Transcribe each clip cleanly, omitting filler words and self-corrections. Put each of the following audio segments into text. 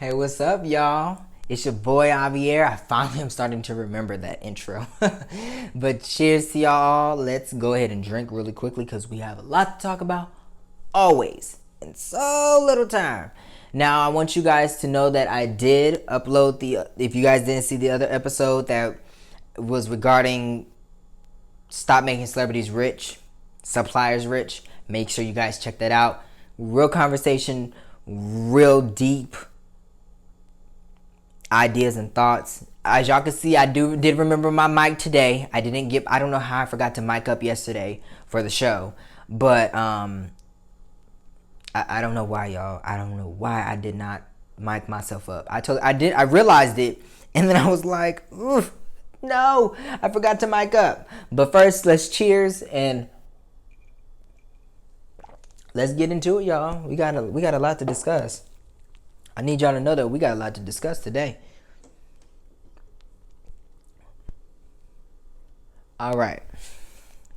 Hey, what's up, y'all? It's your boy Javier. I finally am starting to remember that intro. But cheers to y'all. Let's go ahead and drink really quickly because we have a lot to talk about. Always. In so little time. Now, I want you guys to know that I did upload if you guys didn't see the other episode that was regarding stop making celebrities rich, suppliers rich. Make sure you guys check that out. Real conversation, real deep ideas and thoughts. As y'all can see, I did remember my mic today. I don't know how I forgot to mic up yesterday for the show, but I don't know why, y'all. I don't know why I did not mic myself up. I realized it, and then I was like, oof, no, I forgot to mic up. But first, let's cheers and let's get into it, y'all. We got a lot to discuss. I need y'all to know that we got a lot to discuss today. All right.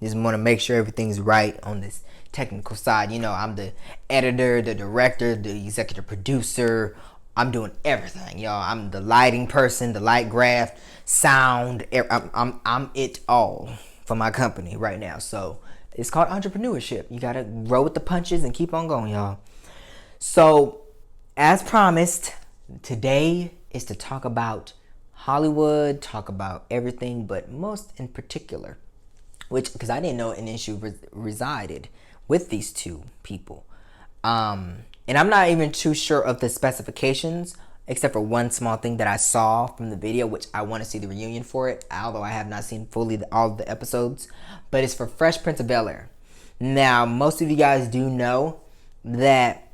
Just want to make sure everything's right on this technical side. You know, I'm the editor, the director, the executive producer. I'm doing everything, y'all. I'm the lighting person, the light graph, sound. I'm it all for my company right now. So it's called entrepreneurship. You got to roll with the punches and keep on going, y'all. So, as promised, today is to talk about Hollywood, talk about everything, but most in particular, because I didn't know an issue resided with these two people. And I'm not even too sure of the specifications, except for one small thing that I saw from the video, which I want to see the reunion for it, although I have not seen fully all of the episodes. But it's for Fresh Prince of Bel-Air. Now, most of you guys do know that...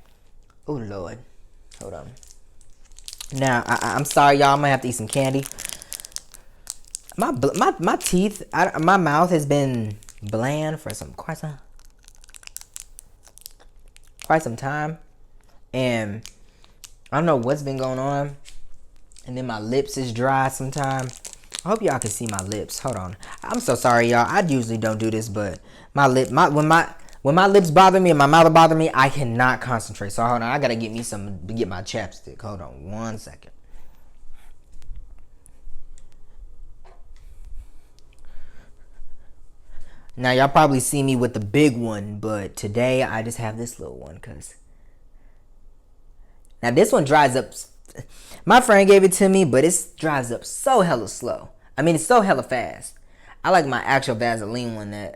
Oh, Lord. Hold on. Now, I'm sorry, y'all. I'm going to have to eat some candy. My teeth, my mouth has been bland for quite some time. And I don't know what's been going on. And then my lips is dry sometimes. I hope y'all can see my lips. Hold on. I'm so sorry, y'all. I usually don't do this, but when my lips bother me and my mouth bother me, I cannot concentrate. So hold on, I gotta get my chapstick. Hold on 1 second. Now y'all probably see me with the big one, but today I just have this little one, cause now this one dries up. My friend gave it to me, but it dries up so hella slow. I mean, it's so hella fast. I like my actual Vaseline one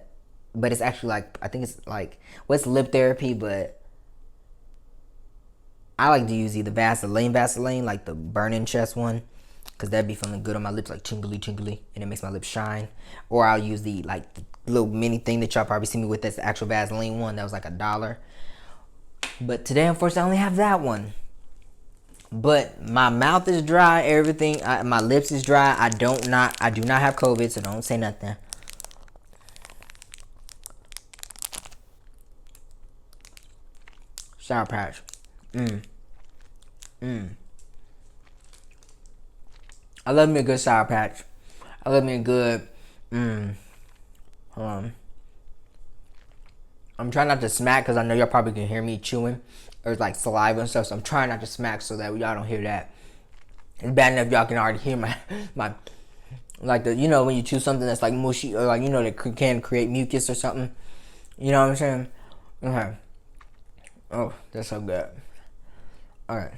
but it's actually like, I think it's like, what's lip therapy, but I like to use either Vaseline, like the burning chest one, because that'd be feeling good on my lips, like tingly, and it makes my lips shine. Or I'll use the little mini thing that y'all probably see me with, that's the actual Vaseline one, that was like $1. But today, unfortunately, I only have that one. But my mouth is dry, everything, my lips is dry. I do not have COVID, so don't say nothing. Sour Patch. I love me a good Sour Patch. I love me a good, hold on. I'm trying not to smack because I know y'all probably can hear me chewing. There's like saliva and stuff, so I'm trying not to smack so that y'all don't hear that. It's bad enough y'all can already hear my like the, you know, when you chew something that's like mushy, or like, you know, that can create mucus or something. You know what I'm saying? Okay. Oh, that's so good. All right.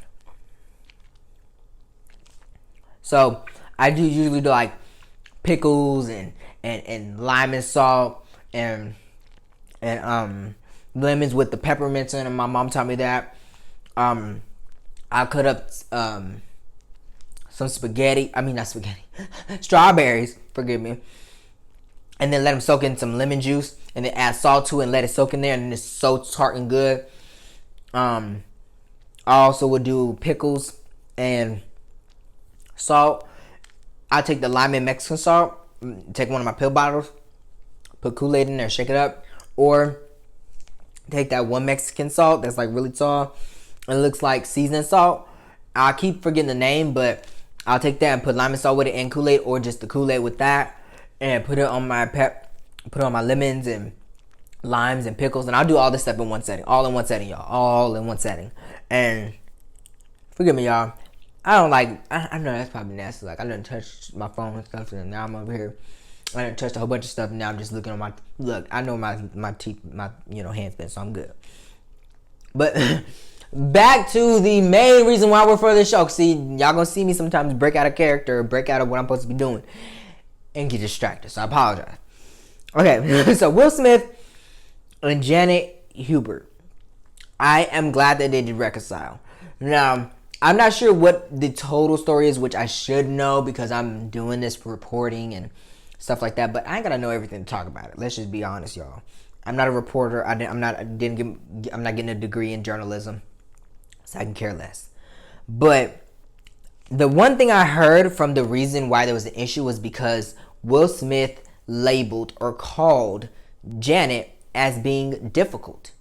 So I usually do like pickles and lime and salt and lemons with the peppermints in them. My mom taught me that. I cut up some spaghetti. I mean, not spaghetti. Strawberries. Forgive me. And then let them soak in some lemon juice. And then add salt to it and let it soak in there. And it's so tart and good. I also would do pickles and salt. I take the lime and Mexican salt. Take one of my pill bottles. Put Kool-Aid in there. Shake it up. Or take that one Mexican salt that's like really tall. It looks like seasoned salt. I keep forgetting the name, but I'll take that and put lime and salt with it and Kool-Aid, or just the Kool-Aid with that, and put it on my lemons and limes and pickles, and I'll do all this stuff in one setting. All in one setting, y'all. All in one setting. And forgive me, y'all. I don't like. I know that's probably nasty. Like I done touched my phone and stuff, and now I'm over here. I done touched a whole bunch of stuff, and now I'm just looking on my look. I know my teeth, my hands been, so I'm good. But back to the main reason why we're for this show. See, y'all gonna see me sometimes break out of character, or break out of what I'm supposed to be doing, and get distracted. So I apologize. Okay, so Will Smith and Janet Hubert. I am glad that they did reconcile. Now, I'm not sure what the total story is, which I should know because I'm doing this for reporting and stuff like that. But I ain't gotta know everything to talk about it. Let's just be honest, y'all. I'm not a reporter. I'm not getting a degree in journalism, so I can care less. But the one thing I heard from the reason why there was an issue was because Will Smith labeled or called Janet as being difficult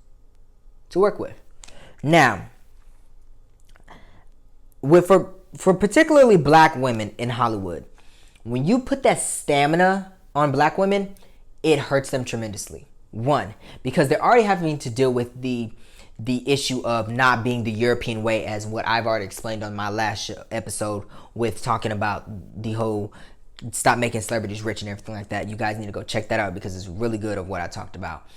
to work with. Now, for particularly black women in Hollywood, when you put that stamina on black women, it hurts them tremendously. One, because they're already having to deal with the issue of not being the European way, as what I've already explained on my last episode with talking about the whole stop making celebrities rich and everything like that. You guys need to go check that out because it's really good of what I talked about.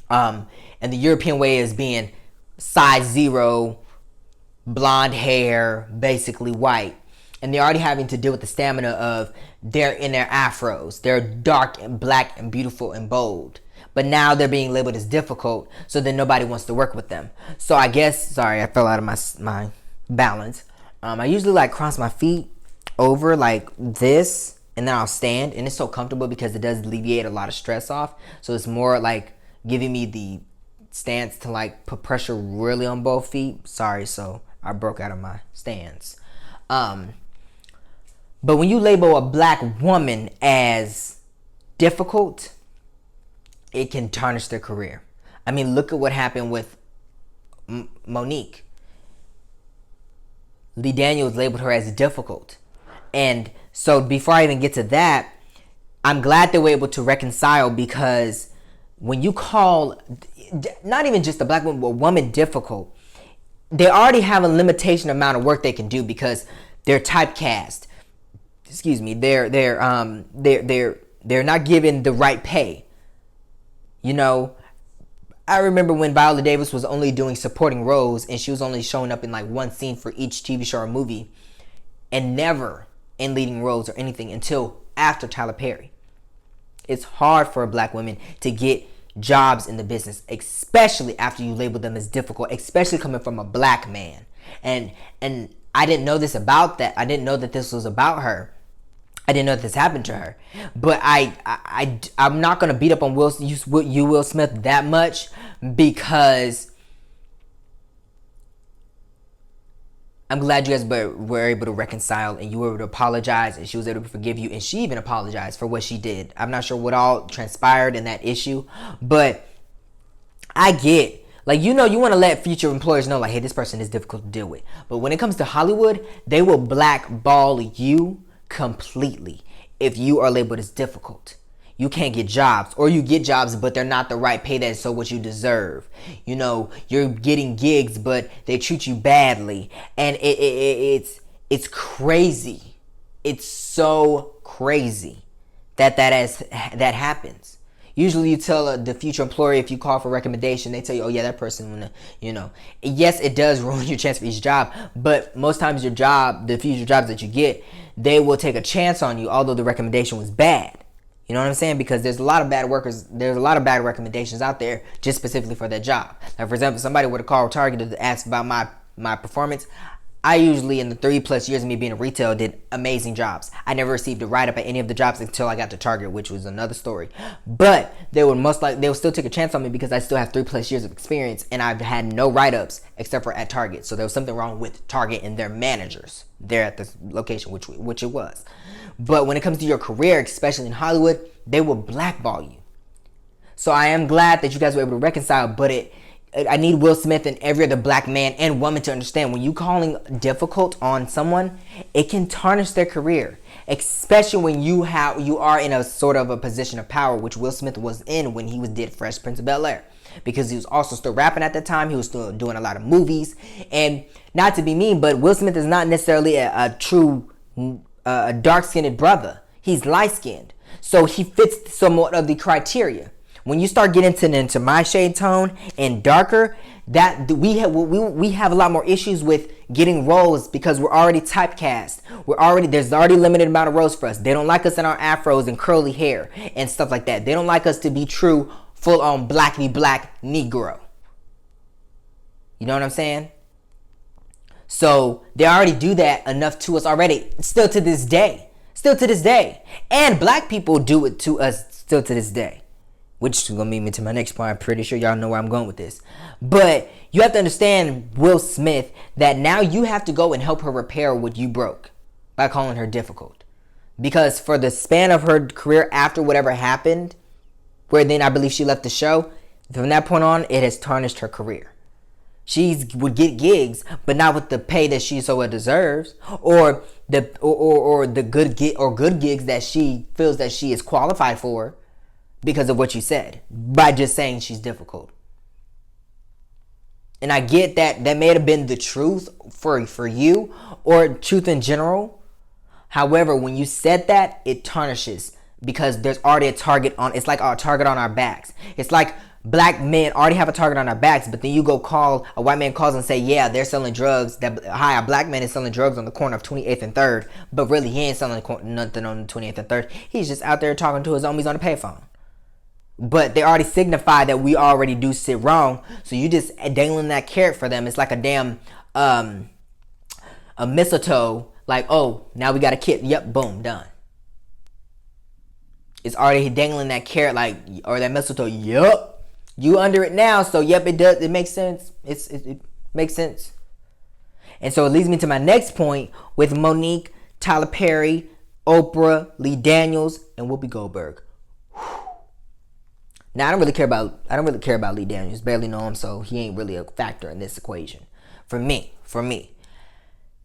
And the European way is being size 0, blonde hair, basically white. And they're already having to deal with the stamina of they're in their afros. They're dark and black and beautiful and bold. But now they're being labeled as difficult, so then nobody wants to work with them. So I guess, sorry, I fell out of my balance. I usually like cross my feet over like this, and then I'll stand. And it's so comfortable because it does alleviate a lot of stress off. So it's more like giving me the stance to like put pressure really on both feet. Sorry, so I broke out of my stance. But when you label a black woman as difficult, it can tarnish their career. I mean, look at what happened with Monique. Lee Daniels labeled her as difficult. And so before I even get to that, I'm glad they were able to reconcile, because when you call not even just a black woman, but a woman difficult, they already have a limitation amount of work they can do because they're typecast. Excuse me, they're not given the right pay. You know, I remember when Viola Davis was only doing supporting roles and she was only showing up in like one scene for each TV show or movie, and never in leading roles or anything until after Tyler Perry. It's hard for black women to get jobs in the business, especially after you label them as difficult, especially coming from a black man. And I didn't know this about that. I didn't know that this was about her. I didn't know that this happened to her. But I'm not going to beat up on Will Smith that much, because I'm glad you guys were able to reconcile and you were able to apologize, and she was able to forgive you, and she even apologized for what she did. I'm not sure what all transpired in that issue, but I get, like, you know, you want to let future employers know, like, hey, this person is difficult to deal with. But when it comes to Hollywood, they will blackball you completely if you are labeled as difficult. You can't get jobs, or you get jobs but they're not the right pay, that's so what you deserve. You know, you're getting gigs but they treat you badly, and it's crazy. It's so crazy that happens. Usually you tell the future employer, if you call for recommendation, they tell you, oh yeah, that person, you know. Yes, it does ruin your chance for each job, but most times your job, the future jobs that you get, they will take a chance on you, although the recommendation was bad. You know what I'm saying? Because there's a lot of bad workers, there's a lot of bad recommendations out there just specifically for that job. Like, for example, somebody would have called Target to ask about my performance. I usually, in the 3+ years of me being in retail, did amazing jobs. I never received a write-up at any of the jobs until I got to Target, which was another story. But they would still take a chance on me because I still have 3+ years of experience, and I've had no write-ups except for at Target. So there was something wrong with Target and their managers there at this location, which it was. But when it comes to your career, especially in Hollywood, they will blackball you. So I am glad that you guys were able to reconcile, but I need Will Smith and every other black man and woman to understand, when you calling difficult on someone, it can tarnish their career. especially when you are in a sort of a position of power, which Will Smith was in when he did Fresh Prince of Bel-Air, because he was also still rapping at the time. He was still doing a lot of movies, and not to be mean, but Will Smith is not necessarily a true dark-skinned brother. He's light-skinned, so he fits somewhat of the criteria. When you start getting into my shade tone and darker, that we have a lot more issues with getting roles because we're already typecast. There's already limited amount of roles for us. They don't like us in our afros and curly hair and stuff like that. They don't like us to be true, full-on blackity black Negro. You know what I'm saying? So they already do that enough to us already. Still to this day. And black people do it to us still to this day. Which is going to lead me to my next point. I'm pretty sure y'all know where I'm going with this. But you have to understand, Will Smith, that now you have to go and help her repair what you broke by calling her difficult. Because for the span of her career after whatever happened, where then I believe she left the show, from that point on, it has tarnished her career. She would get gigs, but not with the pay that she so well deserves, or the good gigs that she feels that she is qualified for. Because of what you said, by just saying she's difficult. And I get that may have been the truth for you, or truth in general. However, when you said that, it tarnishes, because there's already a target on, it's like a target on our backs. It's like black men already have a target on our backs, but then you go call, a white man calls and say, yeah, they're selling drugs. A black man is selling drugs on the corner of 28th and 3rd, but really he ain't selling nothing on 28th and 3rd. He's just out there talking to his homies on the payphone. But they already signify that we already do sit wrong. So you just dangling that carrot for them. It's like a damn a mistletoe. Like, oh, now we got a kid. Yep, boom, done. It's already dangling that carrot, like, or that mistletoe. Yep, you under it now. So yep, it does. It makes sense. It makes sense. And so it leads me to my next point with Monique, Tyler Perry, Oprah, Lee Daniels, and Whoopi Goldberg. Now, I don't really care about Lee Daniels. Barely know him, so he ain't really a factor in this equation. For me.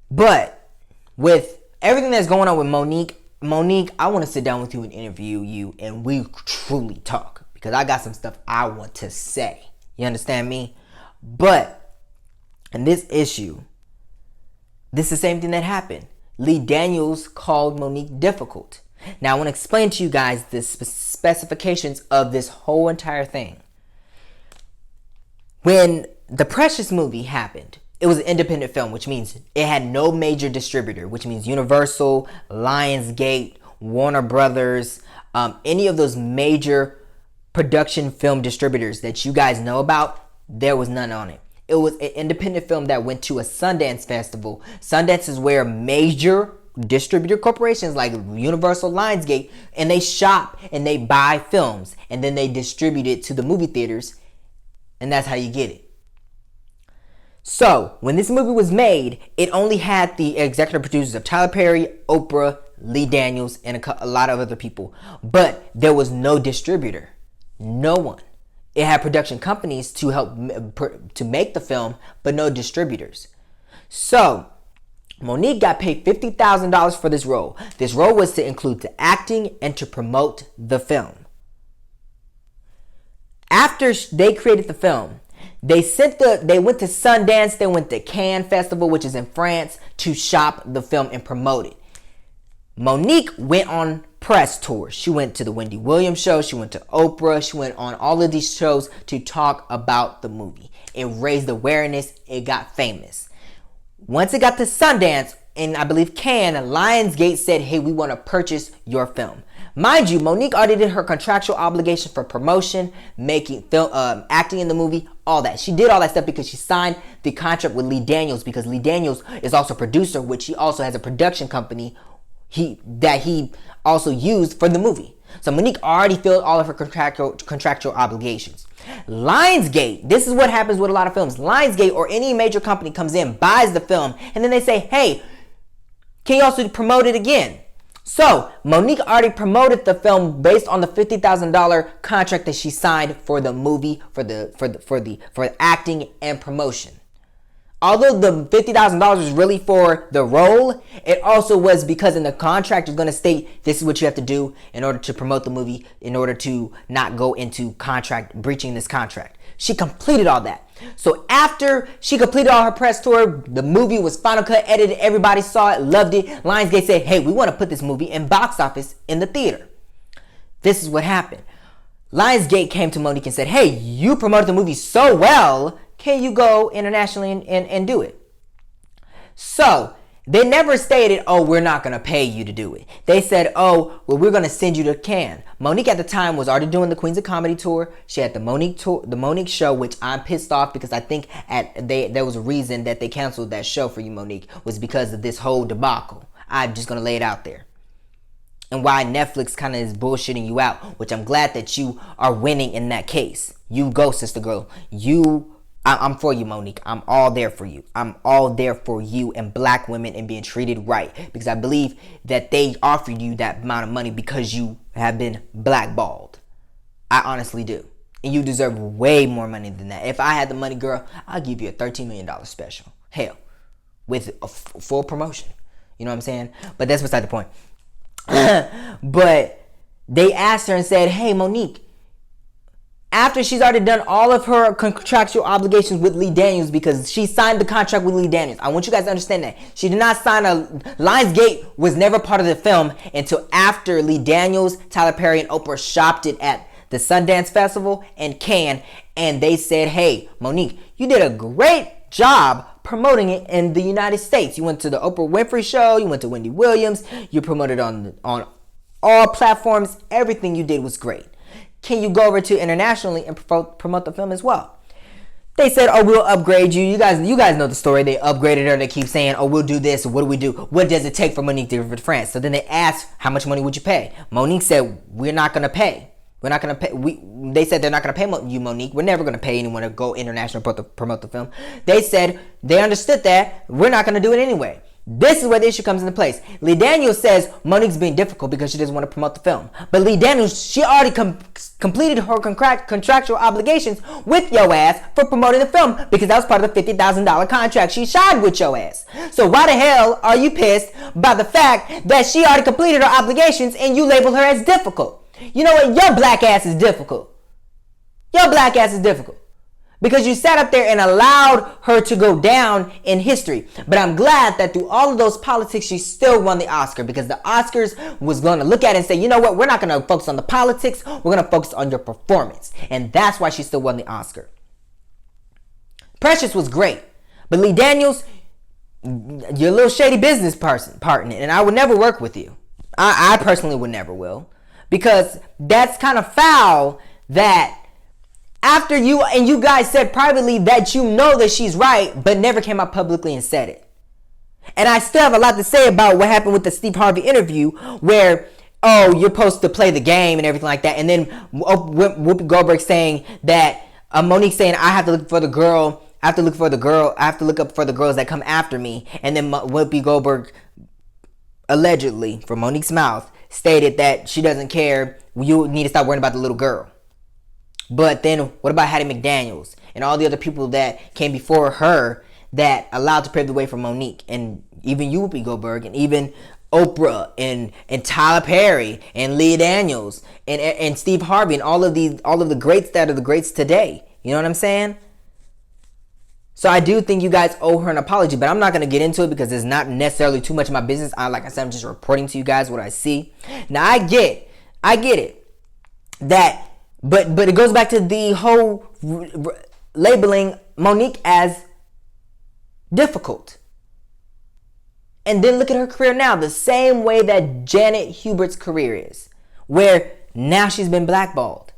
But with everything that's going on with Monique, I want to sit down with you and interview you, and we truly talk, because I got some stuff I want to say. You understand me? But in this issue, this is the same thing that happened. Lee Daniels called Monique difficult. Now, I want to explain to you guys the specifications of this whole entire thing. When the Precious movie happened, it was an independent film, which means it had no major distributor, which means Universal, Lionsgate, Warner Brothers, any of those major production film distributors that you guys know about, there was none on it. It was an independent film that went to a Sundance festival. Sundance is where major distributor corporations like Universal, Lionsgate, and they shop and they buy films, and then they distribute it to the movie theaters, and that's how you get it. So when this movie was made, it only had the executive producers of Tyler Perry, Oprah, Lee Daniels, and a lot of other people, but there was no distributor. No one. It had production companies to help to make the film, but no distributors. So Monique got paid $50,000 for this role. This role was to include the acting and to promote the film. After they created the film, they went to Sundance, they went to Cannes Festival, which is in France, to shop the film and promote it. Monique went on press tours. She went to the Wendy Williams show, she went to Oprah, she went on all of these shows to talk about the movie. It raised awareness, it got famous. Once it got to Sundance, and I believe Cannes, Lionsgate said, hey, we want to purchase your film. Mind you, Monique already did her contractual obligation for promotion, making film, acting in the movie, all that. She did all that stuff because she signed the contract with Lee Daniels, because Lee Daniels is also a producer, which he also has a production company that he also used for the movie. So Monique already filled all of her contractual obligations. Lionsgate, this is what happens with a lot of films. Lionsgate or any major company comes in, buys the film, and then they say, hey, can you also promote it again? So Monique already promoted the film based on the $50,000 contract that she signed for the movie, for acting and promotion Although the $50,000 was really for the role, it also was because in the contract it's going to state this is what you have to do in order to promote the movie, in order to not go into breaching this contract. She completed all that. So after she completed all her press tour, the movie was final cut, edited, everybody saw it, loved it. Lionsgate said, hey, we want to put this movie in box office in the theater. This is what happened. Lionsgate came to Monique and said, hey, you promoted the movie so well, can you go internationally and do it? So they never stated, oh, we're not going to pay you to do it. They said, oh, well, we're going to send you to Cannes. Monique at the time was already doing the Queens of Comedy tour. She had the Monique show, which I'm pissed off because I think there was a reason that they canceled that show for you, Monique, was because of this whole debacle. I'm just going to lay it out there. And why Netflix kind of is bullshitting you out, which I'm glad that you are winning in that case. You go, sister girl. I'm for you, Monique. I'm all there for you. I'm all there for you and black women and being treated right. Because I believe that they offered you that amount of money because you have been blackballed. I honestly do. And you deserve way more money than that. If I had the money, girl, I'll give you a $13 million special. Hell, with a full promotion. You know what I'm saying? But that's beside the point. But they asked her and said, hey, Monique, after she's already done all of her contractual obligations with Lee Daniels, because she signed the contract with Lee Daniels. I want you guys to understand that. She did not sign Lionsgate was never part of the film until after Lee Daniels, Tyler Perry, and Oprah shopped it at the Sundance Festival and Cannes. And they said, hey, Monique, you did a great job promoting it in the United States. You went to the Oprah Winfrey Show. You went to Wendy Williams. You promoted on all platforms. Everything you did was great. Can you go over to internationally and promote the film as well? They said, oh, we'll upgrade you. You guys know the story. They upgraded her. They keep saying, oh, we'll do this. What do we do? What does it take for Monique to go to France? So then they asked, how much money would you pay? Monique said, we're not going to pay. We're not going to pay. They said they're not going to pay you, Monique. We're never going to pay anyone to go international promote the film. They said they understood that. We're not going to do it anyway. This is where the issue comes into place. Lee Daniels says Monique's being difficult because she doesn't want to promote the film. But Lee Daniels, she already completed her contractual obligations with your ass for promoting the film because that was part of the $50,000 contract she signed with your ass. So why the hell are you pissed by the fact that she already completed her obligations and you labeled her as difficult? You know what? Your black ass is difficult. Your black ass is difficult. Because you sat up there and allowed her to go down in history. But I'm glad that through all of those politics, she still won the Oscar. Because the Oscars was going to look at it and say, you know what? We're not going to focus on the politics. We're going to focus on your performance. And that's why she still won the Oscar. Precious was great. But Lee Daniels, you're a little shady business partner. And I would never work with you. I personally would never will. Because that's kind of foul that after you guys said privately that you know that she's right, but never came out publicly and said it. And I still have a lot to say about what happened with the Steve Harvey interview where, oh, you're supposed to play the game and everything like that. And then Whoopi Goldberg saying that, Monique saying, I have to look for the girl. I have to look up for the girls that come after me. And then Whoopi Goldberg, allegedly, from Monique's mouth, stated that she doesn't care. You need to stop worrying about the little girl. But then what about Hattie McDaniels and all the other people that came before her that allowed to pave the way for Monique, and even Whoopi Goldberg, and even Oprah, and Tyler Perry, and Lee Daniels, and Steve Harvey, and all of the greats that are the greats today. You know what I'm saying? So I do think you guys owe her an apology, but I'm not going to get into it because it's not necessarily too much of my business. Like I said, I'm just reporting to you guys what I see. Now I get it that. But it goes back to the whole labeling Monique as difficult. And then look at her career now, the same way that Janet Hubert's career is, where now she's been blackballed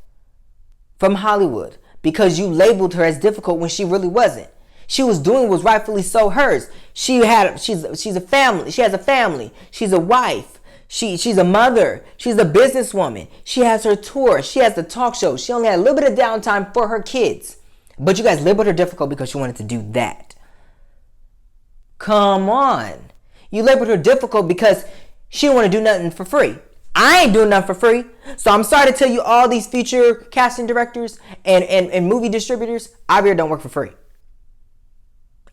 from Hollywood because you labeled her as difficult when she really wasn't. She was doing what was rightfully so hers. She's a family. She has a family. She's a wife. She's a mother. She's a businesswoman. She has her tour. She has the talk show. She only had a little bit of downtime for her kids. But you guys labeled her difficult because she wanted to do that. Come on. You labeled her difficult because she didn't want to do nothing for free. I ain't doing nothing for free. So I'm sorry to tell you, all these future casting directors and movie distributors, I really don't work for free.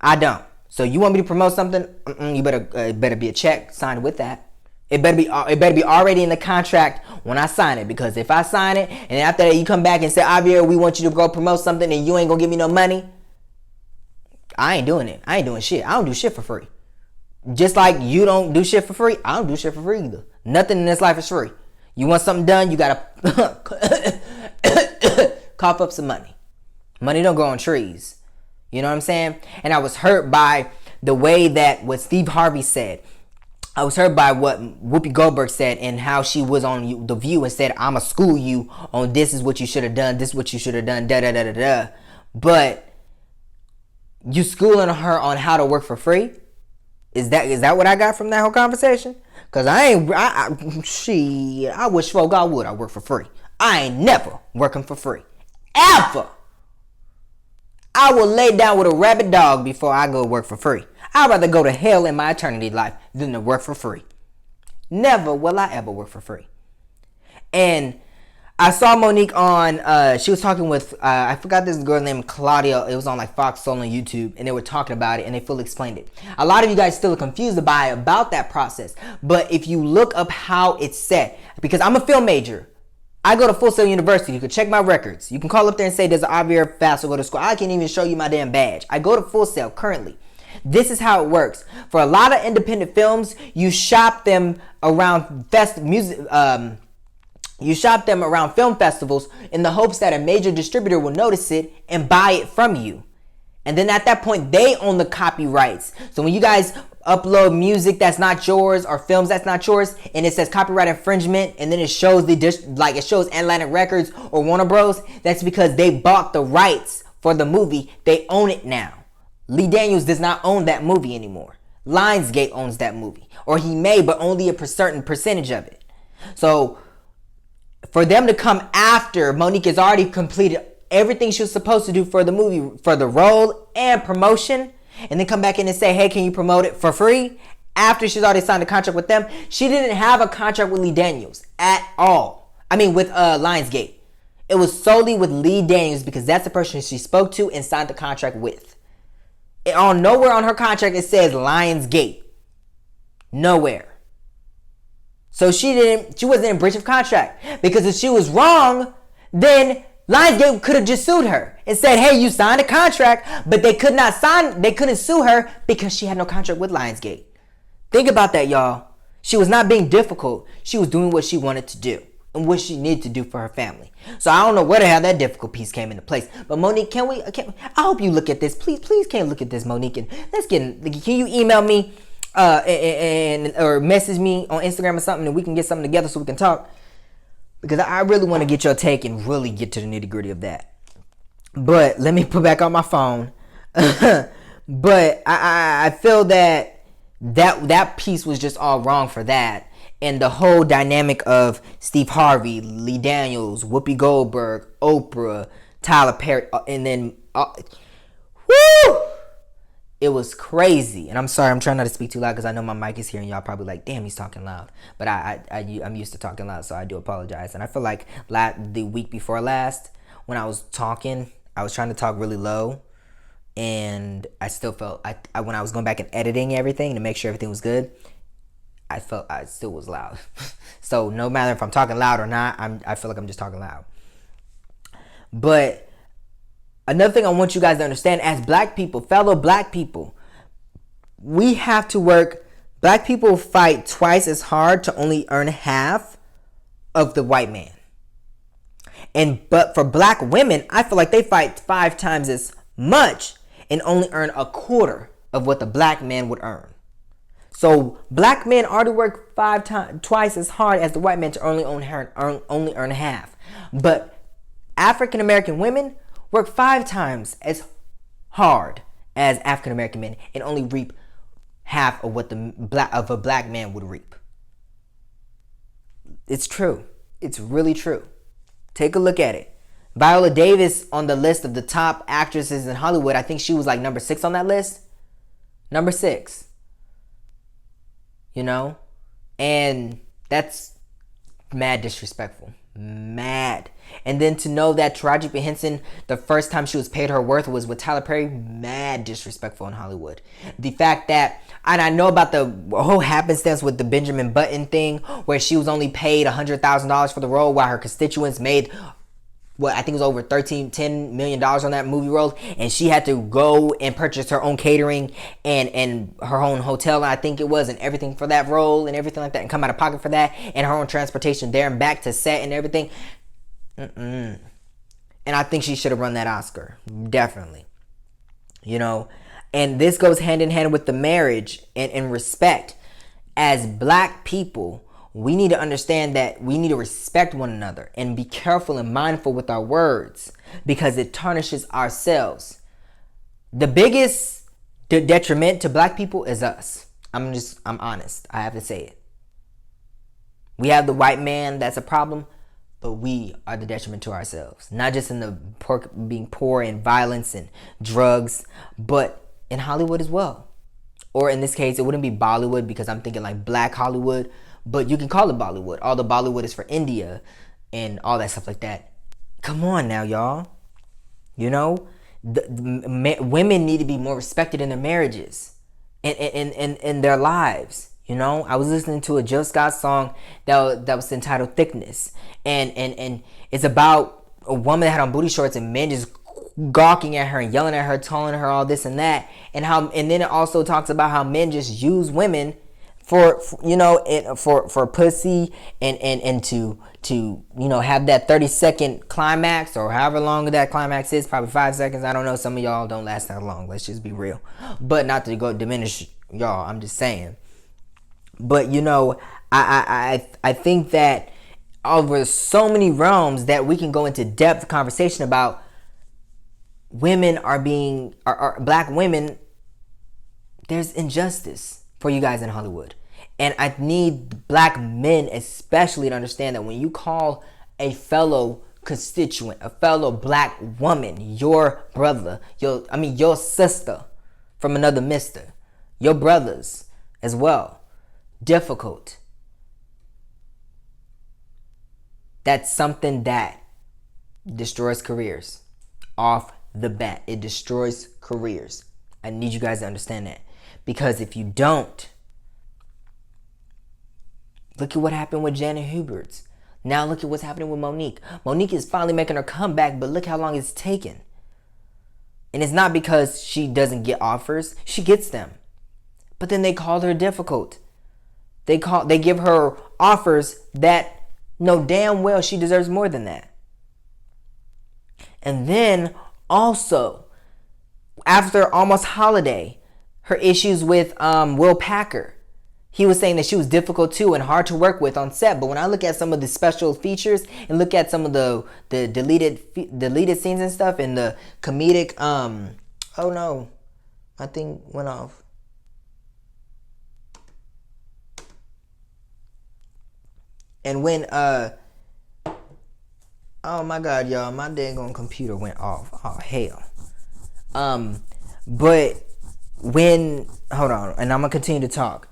I don't. So you want me to promote something? You better be a check signed with that. It better be already in the contract when I sign it. Because if I sign it and after that you come back and say, Javier, we want you to go promote something and you ain't gonna give me no money, I ain't doing it. I ain't doing shit. I don't do shit for free. Just like you don't do shit for free, I don't do shit for free either. Nothing in this life is free. You want something done, you gotta cough up some money. Money don't grow on trees. You know what I'm saying? And I was hurt by the way that what Steve Harvey said. I was hurt by what Whoopi Goldberg said and how she was on The View and said, I'ma school you on this is what you should have done, this is what you should have done, da da da da da. But you schooling her on how to work for free? Is that what I got from that whole conversation? Cause I wish folk I would. I work for free. I ain't never working for free. Ever. I will lay down with a rabid dog before I go work for free. I'd rather go to hell in my eternity life than to work for free. Never will I ever work for free. And I saw Monique on, she was talking with, I forgot this girl named Claudia. It was on like Fox Soul on YouTube, and they were talking about it, and they fully explained it. A lot of you guys still are confused about that process. But if you look up how it's set, because I'm a film major, I go to Full Sail University. You can check my records. You can call up there and say, does Javier Faso go to school? I can't even show you my damn badge. I go to Full Sail currently. This is how it works. For a lot of independent films, you shop them around you shop them around film festivals in the hopes that a major distributor will notice it and buy it from you. And then at that point, they own the copyrights. So when you guys upload music that's not yours or films that's not yours, and it says copyright infringement, and then it shows it shows Atlantic Records or Warner Bros., that's because they bought the rights for the movie. They own it now. Lee Daniels does not own that movie anymore. Lionsgate owns that movie. Or he may, but only a certain percentage of it. So for them to come after Monique has already completed everything she was supposed to do for the movie, for the role and promotion, and then come back in and say, hey, can you promote it for free? After she's already signed a contract with them. She didn't have a contract with Lee Daniels at all. I mean, with Lionsgate. It was solely with Lee Daniels because that's the person she spoke to and signed the contract with. Nowhere on her contract it says Lionsgate. Nowhere. So she wasn't in breach of contract. Because if she was wrong, then Lionsgate could have just sued her and said, hey, you signed a contract, but they couldn't sue her because she had no contract with Lionsgate. Think about that, y'all. She was not being difficult. She was doing what she wanted to do and what she needed to do for her family. So I don't know where the hell that difficult piece came into place. But Monique, I hope you look at this. Please can look at this, Monique, and can you email me or message me on Instagram or something, and we can get something together so we can talk. Because I really want to get your take and really get to the nitty gritty of that. But let me put back on my phone. But I feel that piece was just all wrong for that. And the whole dynamic of Steve Harvey, Lee Daniels, Whoopi Goldberg, Oprah, Tyler Perry, and then woo! It was crazy. And I'm sorry, I'm trying not to speak too loud because I know my mic is here and y'all probably like, damn, he's talking loud. But I'm used to talking loud, so I do apologize. And I feel like the week before last, when I was talking, I was trying to talk really low. And I still felt, when I was going back and editing everything to make sure everything was good, I felt I still was loud. So no matter if I'm talking loud or not, I feel like I'm just talking loud. But another thing I want you guys to understand, as black people, fellow black people, we have to work. Black people fight twice as hard to only earn half of the white man. But for black women, I feel like they fight 5 times as much and only earn a quarter of what the black man would earn. So black men already work twice as hard as the white men to only earn half. But African American women work 5 times as hard as African American men and only reap half of what a black man would reap. It's true. It's really true. Take a look at it. Viola Davis on the list of the top actresses in Hollywood, I think she was like number 6 on that list. Number 6. You know? And that's mad disrespectful. Mad. And then to know that Taraji P. Henson, the first time she was paid her worth was with Tyler Perry, mad disrespectful in Hollywood. The fact that, and I know about the whole happenstance with the Benjamin Button thing, where she was only paid $100,000 for the role, while her constituents made what I think was over $10 million on that movie role, and she had to go and purchase her own catering and her own hotel, I think it was, and everything for that role and everything like that, and come out of pocket for that, and her own transportation there and back to set and everything. And I think she should have run that Oscar, definitely. You know, and this goes hand in hand with the marriage and respect. As black people, we need to understand that we need to respect one another and be careful and mindful with our words, because it tarnishes ourselves. The biggest detriment to black people is us. I'm honest. I have to say it. We have the white man that's a problem, but we are the detriment to ourselves. Not just in the being poor and violence and drugs, but in Hollywood as well. Or in this case, it wouldn't be Bollywood, because I'm thinking like black Hollywood, but you can call it Bollywood. All the Bollywood is for India and all that stuff like that. Come on now, y'all. You know, women need to be more respected in their marriages and in their lives. You know, I was listening to a Jill Scott song that was entitled Thickness. And it's about a woman that had on booty shorts and men just gawking at her and yelling at her, telling her all this and that. And then it also talks about how men just use women for pussy and to have that 30-second climax, or however long that climax is, probably 5 seconds. I don't know. Some of y'all don't last that long. Let's just be real. But not to go diminish y'all. I'm just saying. But I think that over so many realms that we can go into depth conversation about women are black women. There's injustice for you guys in Hollywood. And I need black men especially to understand that when you call a fellow constituent, a fellow black woman, your brother, your sister from another mister, your brothers as well, difficult, that's something that destroys careers. Off the bat, it destroys careers. I need you guys to understand that. Because if you don't, look at what happened with Janet Hubert. Now look at what's happening with Monique. Monique is finally making her comeback, but look how long it's taken. And it's not because she doesn't get offers. She gets them. But then they call her difficult. They give her offers that know damn well she deserves more than that. And then also, after Almost Holiday, her issues with Will Packer. He was saying that she was difficult too and hard to work with on set. But when I look at some of the special features and look at some of the deleted scenes and stuff and the comedic, oh no, my thing went off. And when oh my God, y'all, my dang computer went off. Oh hell. But when, hold on, and I'm gonna continue to talk.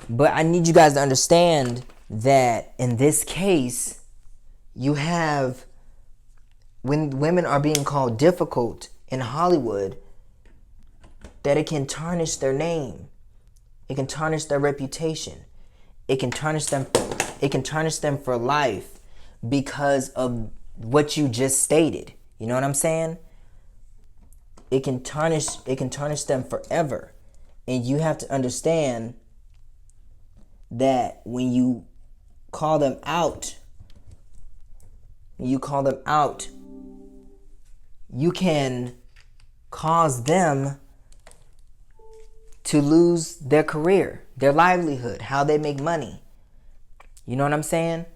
But I need you guys to understand that in this case, you have, when women are being called difficult in Hollywood, that it can tarnish their name. It can tarnish their reputation. It can tarnish them for life because of what you just stated. You know what I'm saying? It can tarnish them forever. And you have to understand that when you call them out, you can cause them to lose their career, their livelihood, how they make money. You know what I'm saying?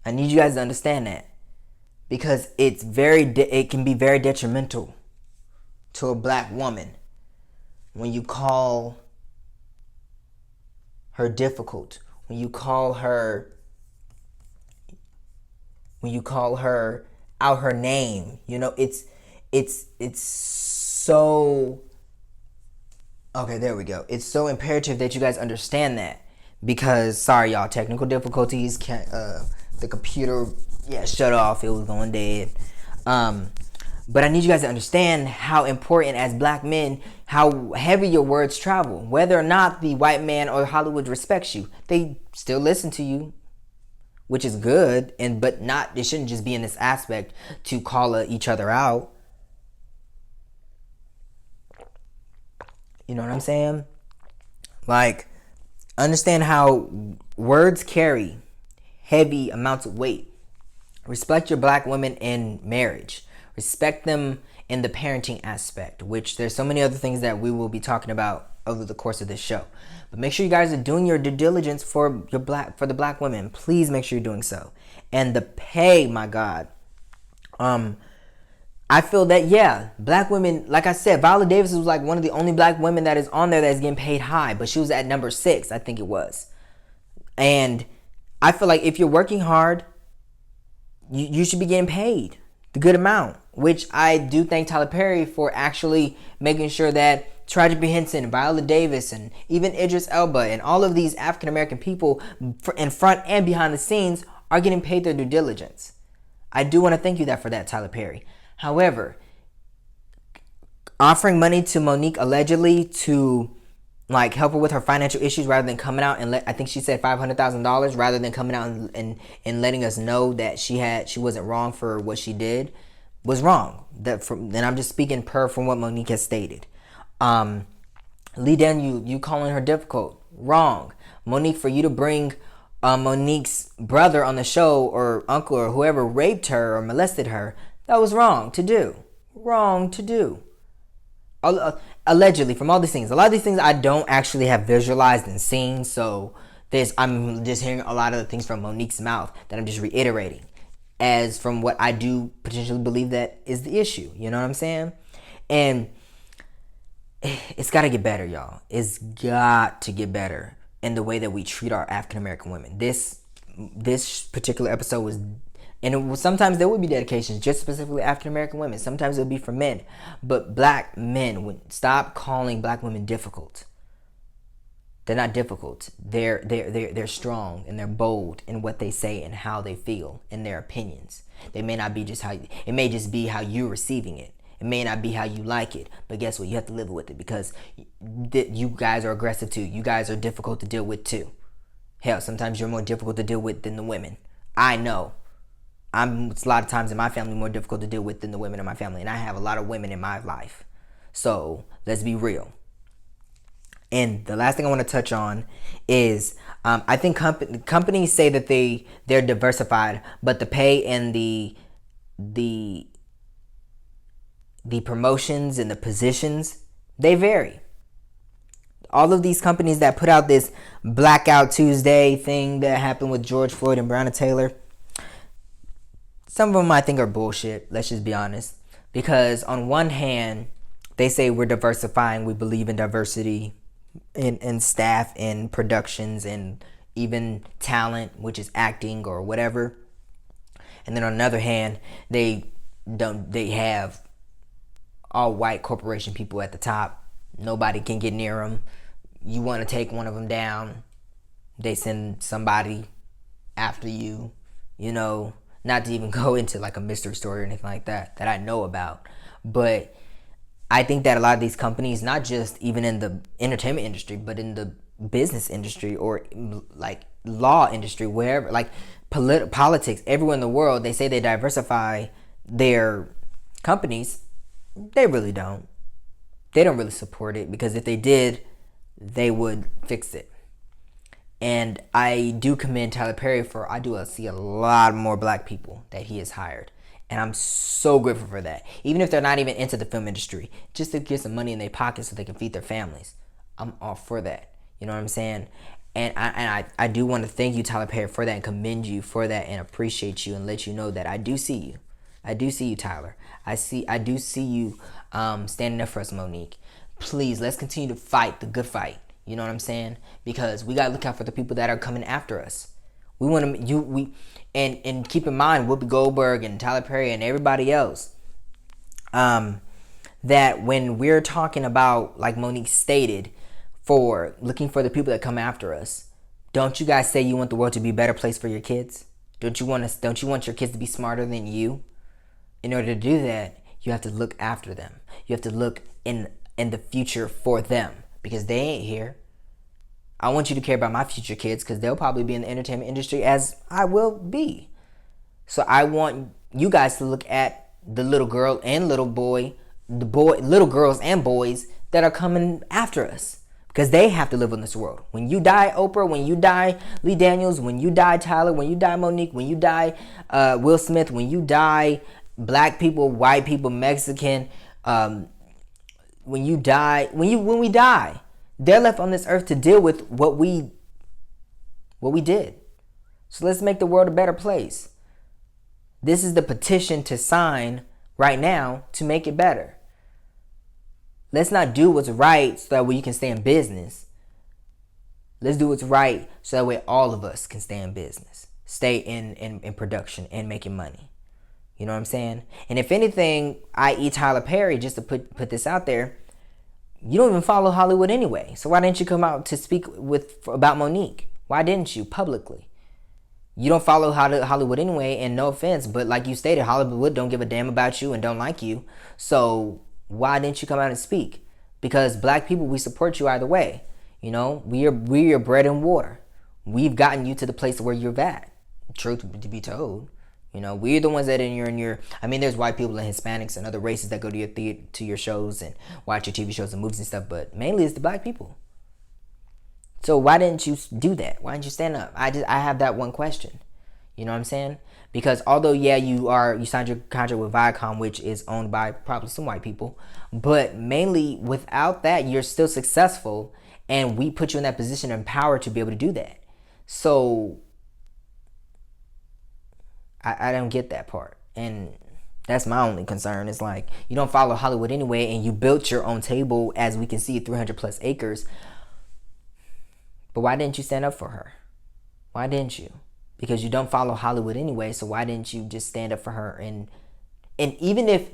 I need you guys to understand that, because it can be very detrimental to a black woman when you call her difficult, when you call her out her name. You know, it's so, okay, there we go. It's so imperative that you guys understand that, because sorry y'all, technical difficulties. The computer shut off. It was going dead. But I need you guys to understand how important, as black men, how heavy your words travel. Whether or not the white man or Hollywood respects you, they still listen to you, which is good. But not, it shouldn't just be in this aspect to call each other out. You know what I'm saying? Like, understand how words carry heavy amounts of weight. Respect your black women in marriage. Respect them in the parenting aspect, which there's so many other things that we will be talking about over the course of this show. But make sure you guys are doing your due diligence for the black women. Please make sure you're doing so. And the pay, my God. I feel that, black women, like I said, Viola Davis was like one of the only black women that is on there that is getting paid high, but she was at number 6, I think it was. And I feel like if you're working hard, you should be getting paid the good amount, which I do thank Tyler Perry for actually making sure that Taraji P. Henson, Viola Davis, and even Idris Elba, and all of these African American people in front and behind the scenes are getting paid their due diligence. I do want to thank you for that, Tyler Perry. However, offering money to Monique allegedly to like help her with her financial issues rather than coming out and I think she said $500,000 rather than coming out and letting us know that she wasn't wrong for what she did was wrong. And I'm just speaking from what Monique has stated. Lee Dan, you calling her difficult, wrong. Monique, for you to bring Monique's brother on the show or uncle or whoever raped her or molested her, that was wrong to do. Allegedly, from all these things. A lot of these things I don't actually have visualized and seen, so I'm just hearing a lot of the things from Monique's mouth that I'm just reiterating as from what I do potentially believe that is the issue. You know what I'm saying? And it's got to get better, y'all. It's got to get better in the way that we treat our African American women. This particular episode was, and sometimes there would be dedications just specifically African American women. Sometimes it would be for men, but black men, stop calling black women difficult. They're not difficult. They're strong and they're bold in what they say and how they feel in their opinions. They may not be it may just be how you're receiving it. It may not be how you like it, but guess what? You have to live with it because you guys are aggressive too. You guys are difficult to deal with too. Hell, sometimes you're more difficult to deal with than the women. I know. It's a lot of times in my family more difficult to deal with than the women in my family, and I have a lot of women in my life. So let's be real. And the last thing I want to touch on is I think companies say that they're diversified, but the pay and the promotions and the positions, they vary. All of these companies that put out this Blackout Tuesday thing that happened with George Floyd and Breonna Taylor, some of them I think are bullshit, let's just be honest. Because on one hand, they say we're diversifying, we believe in diversity in staff, in productions, and even talent, which is acting or whatever. And then on the other hand, they have all white corporation people at the top. Nobody can get near them. You want to take one of them down, they send somebody after you, not to even go into like a mystery story or anything like that I know about. But I think that a lot of these companies, not just even in the entertainment industry, but in the business industry or like law industry, wherever, like politics, everywhere in the world, they say they diversify their companies. They really don't. They don't really support it, because if they did, they would fix it. And I do commend Tyler Perry I do see a lot more black people that he has hired. And I'm so grateful for that. Even if they're not even into the film industry, just to get some money in their pockets so they can feed their families. I'm all for that. You know what I'm saying? And I do want to thank you, Tyler Perry, for that, and commend you for that, and appreciate you, and let you know that I do see you. I do see you, Tyler. I do see you standing up for us, Monique. Please, let's continue to fight the good fight. You know what I'm saying? Because we gotta look out for the people that are coming after us. We want to and keep in mind Whoopi Goldberg and Tyler Perry and everybody else. That when we're talking about, like Monique stated, for looking for the people that come after us, Don't you guys say you want the world to be a better place for your kids? Don't you want your kids to be smarter than you? In order to do that, you have to look after them. You have to look in the future for them because they ain't here. I want you to care about my future kids because they'll probably be in the entertainment industry as I will be. So I want you guys to look at the little girl and little boy, little girls and boys that are coming after us because they have to live in this world. When you die, Oprah, when you die, Lee Daniels, when you die, Tyler, when you die, Monique, when you die, Will Smith, when you die, black people, white people, Mexican, when we die, they're left on this earth to deal with what we did. So let's make the world a better place. This is the petition to sign right now to make it better. Let's not do what's right so that way you can stay in business. Let's do what's right so that way all of us can stay in business, stay in production and making money. You know what I'm saying? And if anything, i.e. Tyler Perry, just to put this out there, you don't even follow Hollywood anyway. So why didn't you come out to speak about Monique? Why didn't you publicly? You don't follow Hollywood anyway, and no offense, but like you stated, Hollywood don't give a damn about you and don't like you. So why didn't you come out and speak? Because black people, we support you either way. You know, we're your bread and water. We've gotten you to the place where you're at. Truth to be told. You know, we're the ones that I mean, there's white people and Hispanics and other races that go to your theater, to your shows and watch your TV shows and movies and stuff, but mainly it's the black people. So why didn't you do that? Why didn't you stand up? I have that one question. You know what I'm saying? Because although, yeah, you signed your contract with Viacom, which is owned by probably some white people, but mainly without that, you're still successful, and we put you in that position and power to be able to do that. So I don't get that part. And that's my only concern. It's like, you don't follow Hollywood anyway, and you built your own table, as we can see, 300 plus acres. But why didn't you stand up for her? Why didn't you? Because you don't follow Hollywood anyway, so why didn't you just stand up for her? And even if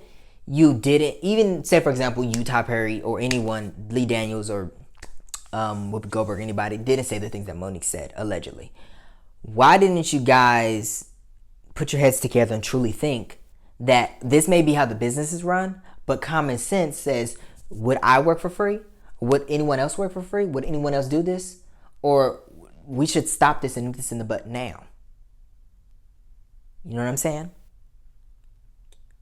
you didn't, even say, for example, you, Tyler Perry, or anyone, Lee Daniels, or Whoopi Goldberg, anybody, didn't say the things that Monique said, allegedly. Why didn't you guys put your heads together and truly think that this may be how the business is run, but common sense says, would I work for free? Would anyone else work for free? Would anyone else do this? Or we should stop this and nip this in the butt now. You know what I'm saying?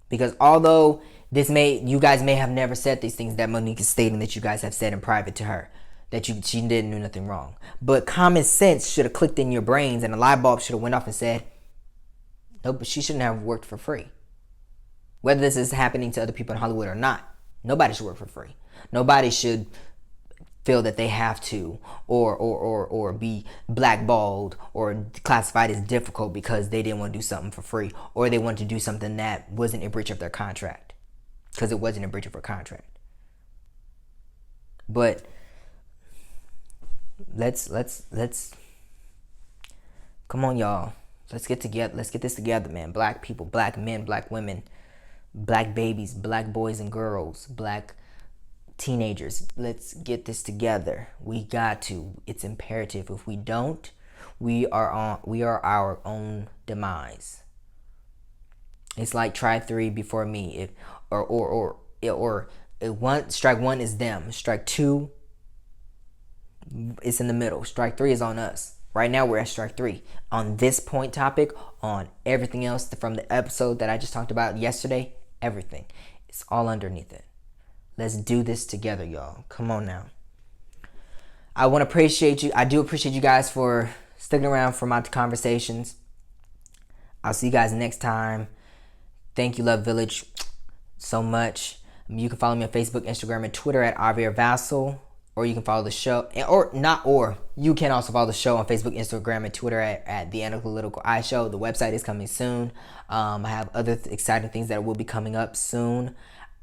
Because although you guys may have never said these things that Monique is stating that you guys have said in private to her, that she didn't do nothing wrong. But common sense should have clicked in your brains, and a light bulb should have went off and said, no, but she shouldn't have worked for free. Whether this is happening to other people in Hollywood or not, nobody should work for free. Nobody should feel that they have to or be blackballed or classified as difficult because they didn't want to do something for free, or they wanted to do something that wasn't in breach of their contract, because it wasn't in breach of her contract. But let's come on, y'all. Let's get together. Let's get this together, man. Black people, black men, black women, black babies, black boys and girls, black teenagers. Let's get this together. We got to. It's imperative. If we don't, we are our own demise. It's like try three before me. Strike one is them. Strike two, it's in the middle. Strike three is on us. Right now we're at strike three on this point topic, on everything else from the episode that I just talked about yesterday. Everything, it's all underneath it. Let's do this together, y'all. Come on now. I want to appreciate you. I do appreciate you guys for sticking around for my conversations. I'll see you guys next time. Thank you, Love Village, so much. You can follow me on Facebook, Instagram, and Twitter at Javier Vassal. Or you can follow the show, you can also follow the show on Facebook, Instagram, and Twitter at The Analytical Eye Show. The website is coming soon. I have other exciting things that will be coming up soon.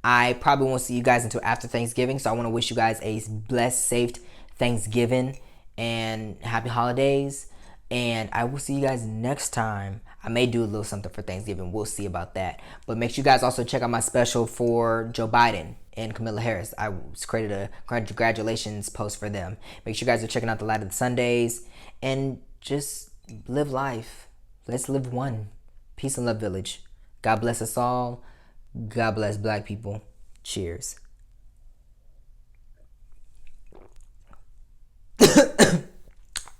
I probably won't see you guys until after Thanksgiving, so I want to wish you guys a blessed, safe Thanksgiving and happy holidays. And I will see you guys next time. I may do a little something for Thanksgiving. We'll see about that. But make sure you guys also check out my special for Joe Biden and Kamala Harris. I created a congratulations post for them. Make sure you guys are checking out the Light of the Sundays. and just live life. Let's live one. Peace and love, village. God bless us all. God bless black people. Cheers.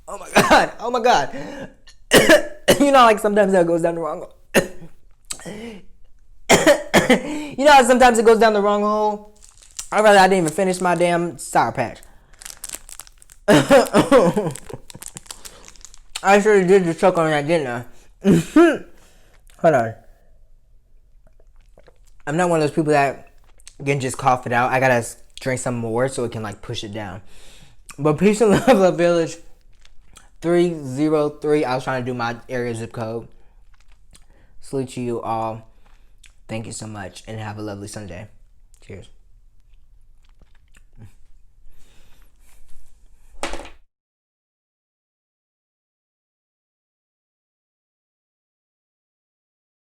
Oh my god. Oh my god. You know, like sometimes that goes down the wrong hole. You know how sometimes it goes down the wrong hole? I didn't even finish my damn Sour Patch. I sure did just choke on that, didn't I? Hold on. I'm not one of those people that can just cough it out. I gotta drink some more so it can like push it down. But peace and love, love village. 303. I was trying to do my area zip code. Salute to you all. Thank you so much and have a lovely Sunday. Cheers.